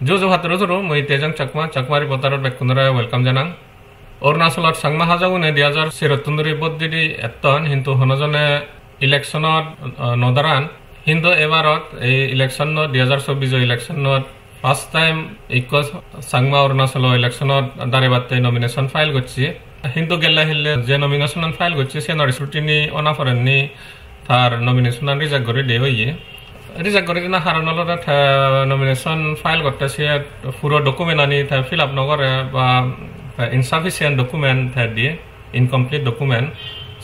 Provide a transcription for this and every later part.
Jojo hatro joro moi tejang chakma reporter bekkunara welcome janang. Arunachalot sangma hajagune 2013 boddidi etton hintu honojone electionot nodaran hindu ebarot এই ইলেকশনত 2024 ইলেকশনত first time ইকস সাংমা অরুণাচল ইলেকশনত দারেবাতে nomination file করছি হিন্দু গেল্লা হিল্লে যে নমিনেশন ফাইল করছি সে নরিসুটিনি অনাফরেননি তার নমিনেশন রিজেক্ট করে দে হইয়ে রিজেক্ট করে দিনা হারানলত নমিনেশন ফাইল করতে সে পুরো ডকুমেন্ট আনি ফিল আপ নকরে বা ইনসাফিসিয়েন্ট ডকুমেন্ট দিয়ে ইনকমপ্লিট ডকুমেন্ট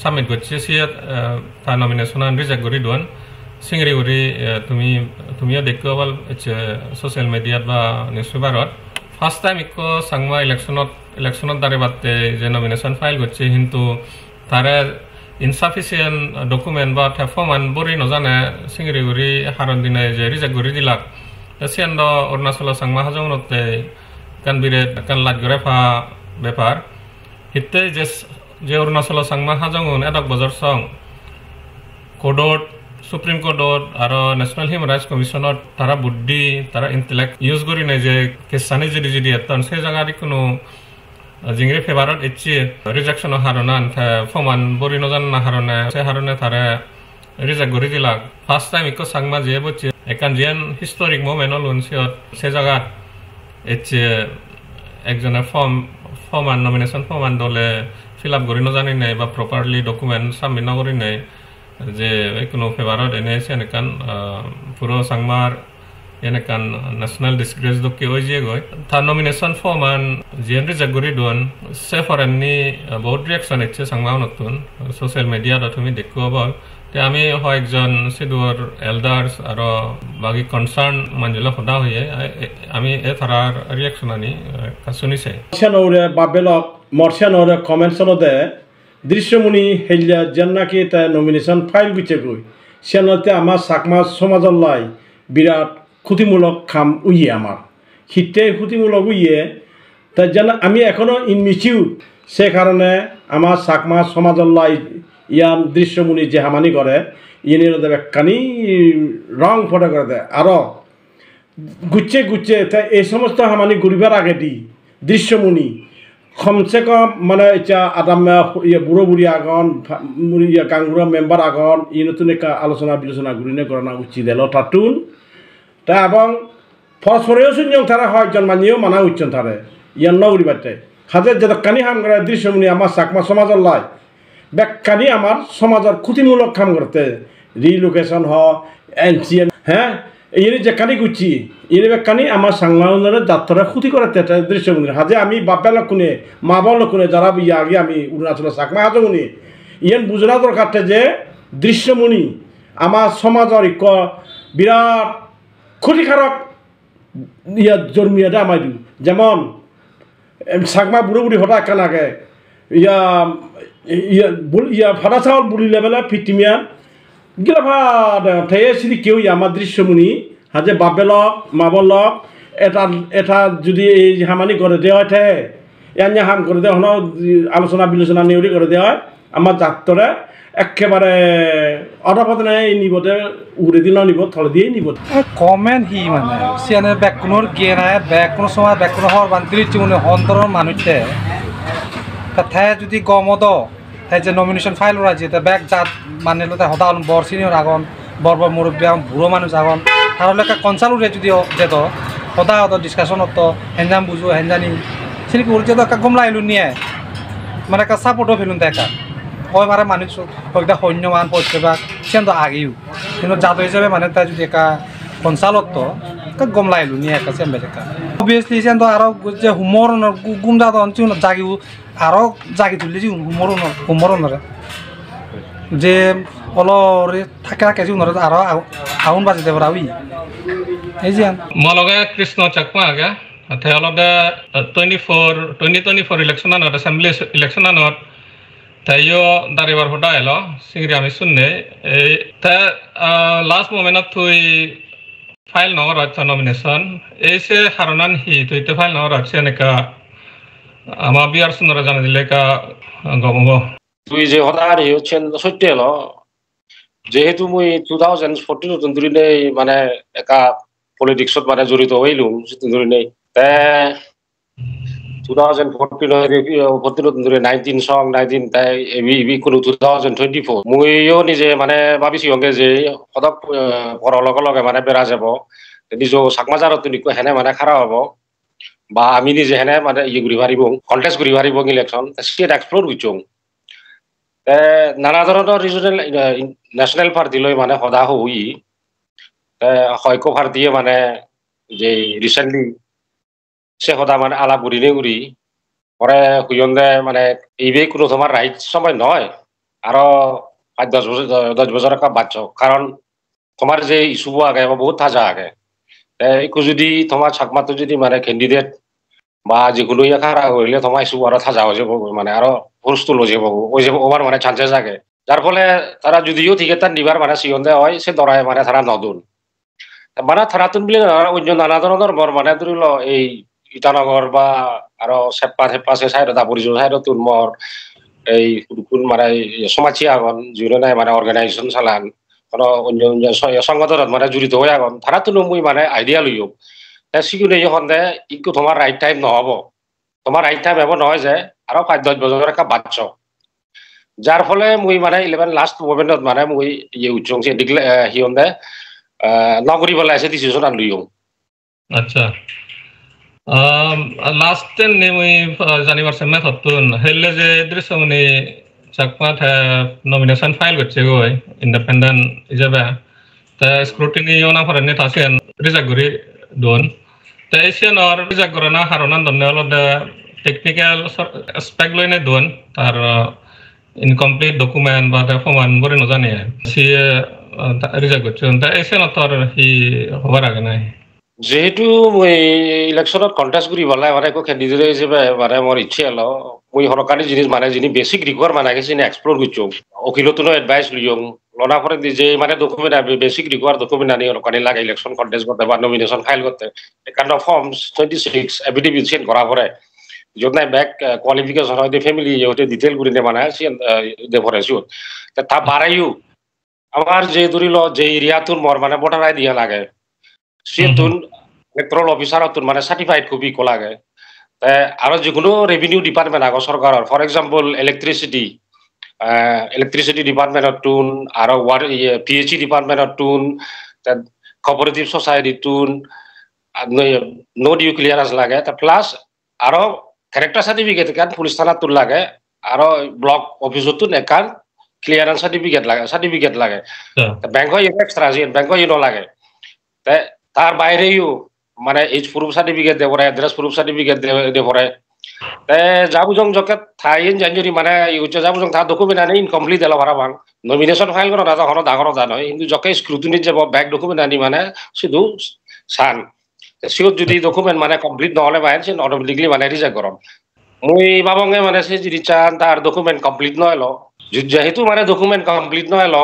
সাবমিট করছে সে তার নমিনেশন রিজেক্ট করে দেন সিংরি উরি তুমিও দেখতে পাল সোশ্যাল মিডিয়াত বা নিউজ পেপারত ফার্স্ট টাইম ইকো সাংমা ইলেকশনত দাঁড়াতে যে নমিনেশন ফাইল করছে কিন্তু তারে ইনসাফিসিয়েন্ট ডকুমেন্ট বা ফর্মান বরি নজানে সিংরি উরি হারন দিনে যে রিজেক্ট করে দিলাক সিয়ান অরুণাচল সাংমা হাজংনতে কান বিরে কান লাগ করে ফা ব্যাপার হিতে যে অরুণাচল সাংমা হাজংন এডক বজর সং কোডত সুপ্রিম কোর্টত আর ন্যাশনাল হিউম্যান রাইটস কমিশনত তারা বুদ্ধি তারা ইন্টেলেক্ট ইউজ করি নাই যে কেসানি যদি এতন সেই জায়গার কোনো জিংরি ফেভারত ইচ্ছে রিজেকশন হারনান ফমান বরি নজান না হারনে সে হারনে তারা রিজেক্ট করে দিলাক ফার্স্ট টাইম ইকো সাংমা যে বলছে একান জিয়ান হিস্টোরিক মোমেন্ট হল সে জায়গা ইচ্ছে একজনে ফর্মান নমিনেশন ফর্মান দলে ফিল আপ করি নজানি নাই বা প্রপারলি ডকুমেন্ট সাবমিট নকরি নাই যে কোনো ফেভারত এনে এনেকান পুরো সাংমার এনেকান ন্যাশনাল ডিসগ্রেস দকে ওই যে গয় তার নমিনেশন ফর্মান জিয়ান রিজেক্ট করে দন সে ফরেননি বহুত রিয়াকশন ইচ্ছে সাংমা নতুন সোশ্যাল মিডিয়াত তুমি দেখো বল তে আমি হয় একজন সিডুয়ার এল্ডার্স আর বাকি কনসার্ন মানজুলা সদা হয়ে আমি এ থারার রিয়াকশন আনি শুনিছে বাবেলক মর্শানরে কমেন্টসনদে দৃশ্যমণি হেলিয়া যেন নাকি তাই নমিনেশন ফাইল গুছে গই সেনতে আমার চাকমা সমাজর লাই বিরাট ক্ষতিমূলক কাম উইয়ে আমার হিতে ক্ষতিমূলক উইয়ে তাই যেন আমি এখনো ইনমিচিউর সে কারণে আমার চাকমা সমাজর লাই ইয়ান দৃশ্যমণি যে হামানি করে ইয়ের দেবে কানি রং ফটো করে দেয় আরও গুচ্ছে তাই এই সমস্ত হামানি ঘুরিবার আগে দি দৃশ্যমণি কমসে কম মানে আদাম বুড়ো বুড়ি আগন গাঙ্গুরা মেম্বার আগন ই নতুন আলোচনা বিলোচনা ঘুরিনে করা উচিত এলো তাতুন তা এবং ফসফরেও শুনছ তারা হয় একজন মানিয়েও মানা উচ্চন তারে ইয়ান নগরী বাড়তে হাজার যতখানি হাম করে দৃশ্যমণি আমার চাকমা সমাজের লাই ব্যাখ্যানি আমার সমাজের ক্ষতিমূলক কাম করতে রিলোকেশন হ এনসিএন হ্যাঁ ইনি যে কানি গুচ্ছি ইনি কানি আমার সাংমানের যাত্রা ক্ষতি করাতে দৃশ্যমণি হাজে আমি বাপেলা কোনে মা বাবা কোনে যারা ইয়ে আগে আমি অরুণাচলের চাকমা হাজগুনি ইয়ান বুঝনা দরকারতে যে দৃশ্যমণি আমার সমাজের বিরাট ক্ষতিকারক ইয়া জন্মিয়ে দেয় আমার যেমন চাকমা বুড়ো বুড়ি হঠাৎ কানাকে ইয়া ফাটা চাউল বুলিলে বেলা ফিটিমিয়া গিলা ভাই সিদি কেউ আমার দৃশ্যমণি হাজে বাপেলক মাবলক এটা যদি এই হামানি করে দেওয়া হয় থাকে ইয়ান হাম করে দেওয়া হন আলোচনা বিলোচনা নেউরি করে দেওয়া হয় আমার যাত্রা একেবারে অধাপতনে নিবতে উড়ে দিল নিব থলে দিয়ে নিব কমেন্ট হি মানে সিয়ানে ব্যাকুনোর গেরায় ব্যাকুনো সময় ব্যাকুনো হওয়ার বান্তির জীবনে অন্তরের মানুষে তাই যদি গমদ তাই যে নমিনেশন ফাইল রাজি তা ব্যাগ জাত মানে তাই সদা বর সিনিয়র আগন বর মুরব্বী আগন বুড়ো মানুষ আগন তাহলে কনসাল উঠে যদি যেত সদা ডিসকাশনত হেঞ্জাম বুঝো হেঞ্জানি সিনি উঠে তো গম লাইলু নিয়ে মানে একটা সাপোর্টও ফেলুন দেখা হয় মারে মানুষ একটা সৈন্যমান পরিষেবা সেন তো আগেও কিন্তু জাত হিসাবে মানে তাই যদি একা কনসালত গম লাইলু নিয়ে একা চেম্বে দেখা অবভিয়াসলি সেন তো আরো যে হুমর গুম জাত অঞ্চল জাগিও আরো জাগি তুললে যে হুমরনরে যে অলরে থাকে থাকে যে উনরে আরো আউন বাজি দেবরা উই এই যে মলগে কৃষ্ণ চাকমা আগে তাই অলদে 2024 ইলেকশন আনত অ্যাসেম্বলি ইলেকশন আনত তাইও দাঁড়িবার হটা এলো সিংরি আমি শুননে এই তা লাস্ট মোমেন্টত তুই ফাইল নগর হচ্ছে নমিনেশন এই সে হারনান হি তুইতে ফাইল নগর হচ্ছে এনেকা আমার বিয়ার সুন্দর জানা দিলে কা গমব তুই যে হঠাৎ হচ্ছেন সত্য এলো যেহেতু মুই 2014 মানে একা পলিটিক্সত মানে জড়িত হইলো ধরে নেই 2014 ধরে 19 সং 19 তাই এবি কোনো 2024 মইও নিজে মানে ভাবিছি হংগে যে সদক পড়ার লগে লগে মানে বেড়া যাব নিজ সাকমাজারত নিকো হেনে মানে খারাপ হব বা আমি নিজে হেনে মানে ইয়ে ঘুরি পারিব কন্টেস্ট ঘুরি পারিব ইলেকশন স্টেট এক্সপ্লোর করছুং নানা ধরনের রিজনাল ন্যাশনাল পার্টি লই মানে সদা হই হয়কো পার্টিয়ে মানে যে রিসেন্টলি সে সদা মানে আলাপ ঘুরি পরে হুইয়ন্দে মানে এইবে কোনো তোমার রাইট সময় নয় আরো 5-10 বছর একটা বাচ্চ কারণ তোমার যে ইস্যু আগে বহুত তাজা আগে একটু যদি তোমার ছাকমাতো যদি মানে ক্যান্ডিডেট বা যেগুলো খারাপ হইলে তোমার ইস্যু আরো তাজা হয়ে যাব মানে আরো হুলস্থুল হয়ে যাব ওভার মানে চান্সেস আগে যার ফলে তারা যদিও ঠিক এটা নিবার মানে সিয়ন্দে হয় সে দরায় মানে তারা নতুন মানে তারাতুন বলে অন্য নানা ধরনের মানে ধরিল এই ইটানগর বা আরো সেপ্পা সে সাইড দাপরিজ সাইড তুন মর এই কোন মানে সমাজী আগন যিনি নাই মানে অর্গানাইজেশন চালান কোনো অন্য সংগঠনত মানে জড়িত হয়ে আগন তারাতুন মুই মানে আইডিয়া লইও সিগুলো সন্দেহ ইকো তোমার রাইট টাইম নহব তোমার রাইট টাইম এমন নহয় যে আরো 5-10 বছর একটা বাচ্চ যার ফলে মুই মানে 11 লাস্ট মোমেন্টত মানে মুই ইয়ে উচ্চং সে হিয়ন্দে নগরী বলা আছে ডিসিশন আন লইও আচ্ছা লাস্ট টাইম নে মুই জানিবার সামনে হতুন হেলে যে দৃশ্য মানে চাকমা নমিনেশন ফাইল করছে গই ইন্ডিপেন্ডেন্ট হিসাবে তা স্ক্রুটিনি ওনা ফরেনে থাকেন রিজার্ভ করে দন তা এশিয়ানর রিজার্ভ করে না হারনান দন্নে হলো টেকনিক্যাল অ্যাসপেক্ট লইনে দন তার ইনকমপ্লিট ডকুমেন্ট বা ফর্মান বলে নজানে সি রিজার্ভ করছে তা এশিয়ানর হি হবার আগে নাই যেহেতু মই ইলেকশনত কন্টেস্ট করি বলা মানে একো ক্যান্ডিডেট হিসেবে মানে মোর ইচ্ছে হলো মই সরকারি জিনিস মানে যিনি বেসিক রিকোয়ার মানে গেছি এক্সপ্লোর করছো ওকিলতো এডভাইস লইও লনা পরে যে মানে ডকুমেন্ট বেসিক রিকোয়ার ডকুমেন্ট আনি সরকারি লাগে ইলেকশন কন্টেস্ট করতে বা নমিনেশন ফাইল করতে kind of forms 26 affidavit send করা পরে যত নাই ব্যাক কোয়ালিফিকেশন হয় ফ্যামিলি যেহেতু ডিটেল করে মানে দেভরেছো তা বাড়াইও আমার যে ধরিল যে এরিয়াতুন মোর মানে ভোটার আইডি লাগে সেতুন ইলেকট্রাল অফিসার তুন মানে সার্টিফাইড কপি কো লাগে আর যেকোনো রেভিনিউ ডিপার্টমেন্ট আগ সরকারের ফর এক্সাম্পল ইলেকট্রিসিটি ডিপার্টমেন্টত তুন আর পিএইচই ডিপার্টমেন্টত তুন কোঅপারেটিভ সোসাইটি তুন নো ডিউ ক্লিয়ারেন্স লাগে প্লাস আরো ক্যারেক্টার সার্টিফিকেট একান পুলিশ থানা তুন লাগে আর ব্লক অফিসত তুন একান ক্লিয়ারেন্স সার্টিফিকেট লাগে ব্যাংক এক্সট্রা ব্যাংক লাগে তার বাইরেও মানে এজ প্রুফ সার্টিফিকেট দেব এড্রেস প্রুফ সার্টিফিকেট দেব যাবুজং জকে থাইন জানুয়ারি মানে ইউচে যাবুজং থা ডকুমেন্ট আনি ইনকমপ্লিট এলো ভাড়া ভাঙ নমিনেশন ফাইল করা দাদা হনো ডাঙর নয় কিন্তু জকে স্ক্রুটিনিত যাব ব্যাক ডকুমেন্ট আনি মানে শুধু সান সিওর যদি ডকুমেন্ট মানে কমপ্লিট নহলে বাইন সে অটোমেটিকলি মানে রিজেক্ট করম মুই ভাবঙ্গে মানে সে যদি চান তার ডকুমেন্ট কমপ্লিট নহলো যেহেতু মানে ডকুমেন্ট কমপ্লিট নহলো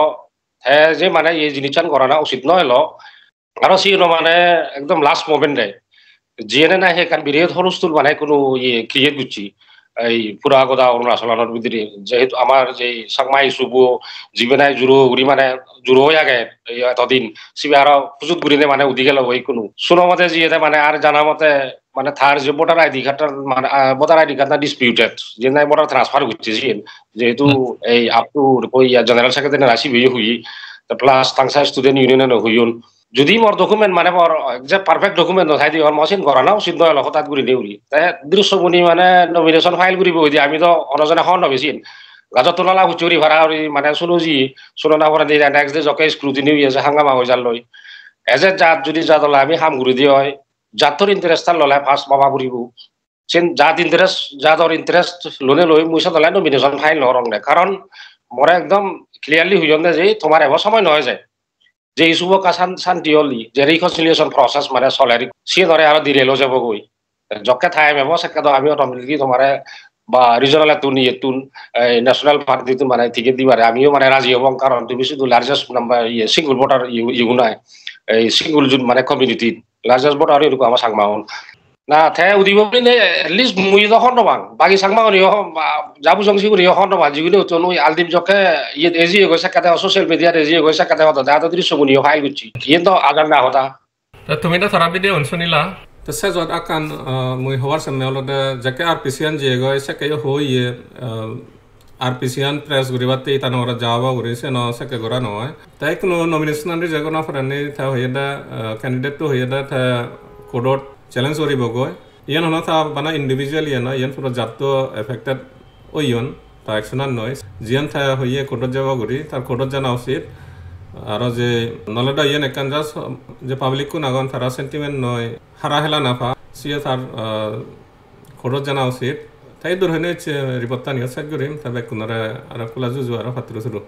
যে মানে এই জিনিস চান করা না উচিত নহলো আর সিনো মানে একদম লাস্ট মোমেন্টে জিএনএ নাই সেই বিরাট হরস্তুল মানে কোনো ইয়ে ক্রিয়েট করছি এই পুরা গোদা অরুণাচলের ভিতরে যেহেতু আমার যে সাকমা ইস্যুবো জিবে নাই জুড়ো ঘুরি মানে জুড়ো হয়ে আগে এতদিন সিবে আরো সুযোগ ঘুরিলে মানে উদি গেল ওই কোনো শুনো মতে জিএতে মানে আর জানা মতে মানে তার যে ভোটার আইডি কার্ডটার মানে ভোটার আইডি কার্ডটা ডিসপিউটেড যে নাই ভোটার ট্রান্সফার করছে জিএন যেহেতু এই আপ টু জেনারেল সেক্রেটারি রাশি বিয়ে হুই plus Tangsa student union when যদি মোর ডকুমেন্ট মানে মোর যে পারফেক্ট ডকুমেন্ট নথাই দি মচিন করা না উচিত নয় লতাত ঘুরি দেউরি তাই দৃশ্যমণি মানে নমিনেশন ফাইল কৰিব দি আমি তো অনজনে খন নবেচিন গাজত তোলা হুচুরি ভাড়া মানে শুনো না পরে নেক্সট ডে জকে স্ক্রুটিনি আছে হাঙ্গামা হৈ যাল লৈ এজ এ জাত যদি জাত হলে আমি হাম ঘুরি দিয়ে হয় জাতর ইন্টারেস্ট ললে ফার্স্ট বাবা ঘুরিব চেন জাতৰ ইন্টারেস্ট লোনে লৈ মুইসা দলে নমিনেশন ফাইল নরং দে কারণ মোরে একদম ক্লিয়ারলি হুইজন যে তোমার এবার সময় নহয় যায় যে ইস্যুবো কাছান শান্তি হলি যে রিকনসিলিয়েশন প্রসেস মানে চলে সি ধরে আরো দিরেলো যাব গই জকে থাই মেব সেকে তো আমি অটোমেটিকলি তোমারে বা রিজনাল তুন ন্যাশনাল পার্টি তুন মানে টিকেট দিবারে আমিও মানে রাজি হব কারণ তুমি শুধু লার্জেস্ট নাম্বার সিঙ্গল ভোটার ইউ নাই এই সিঙ্গল জুন মানে কমিউনিটি লার্জেস্ট ভোটার এরকম আমার সাংমাহন না থে উদিব বলে এটলিস্ট মুই তখন নবাং বাকি সাংমাহন যাবো জংসি করি এখন নবা যিকোনো তো নই আলটিম জকে ইয়ে এজি গৈছে কাতে সোশ্যাল মিডিয়াত এজি গৈছে কাতে হতা দাদা দৃশ্য মুনি ফাইল করছি ইয়ে তো আগার না হতা তুমি তো thara video unsuniলা তো sejot akan mui hawar sammeolode jake RPCN jego seke hoye RPCN press guribate itanora java gurise no seke gora noy tai kuno nomination andi jego na farani tha hoyeda candidate to hoyeda tha kodot challenge ori bogoy yen hono tha bana individual yen yen puro jatto affected oyon ta action noy jian tha hoye kodot java guri tar kodot jana usit aro je noleda yen ekan jas je public ku nagon thara sentiment noy hara hela nafa sia thar kodot jana usit tai dur hene report ta niya sag gurim tabe kunara ara kula juju ara fatru suru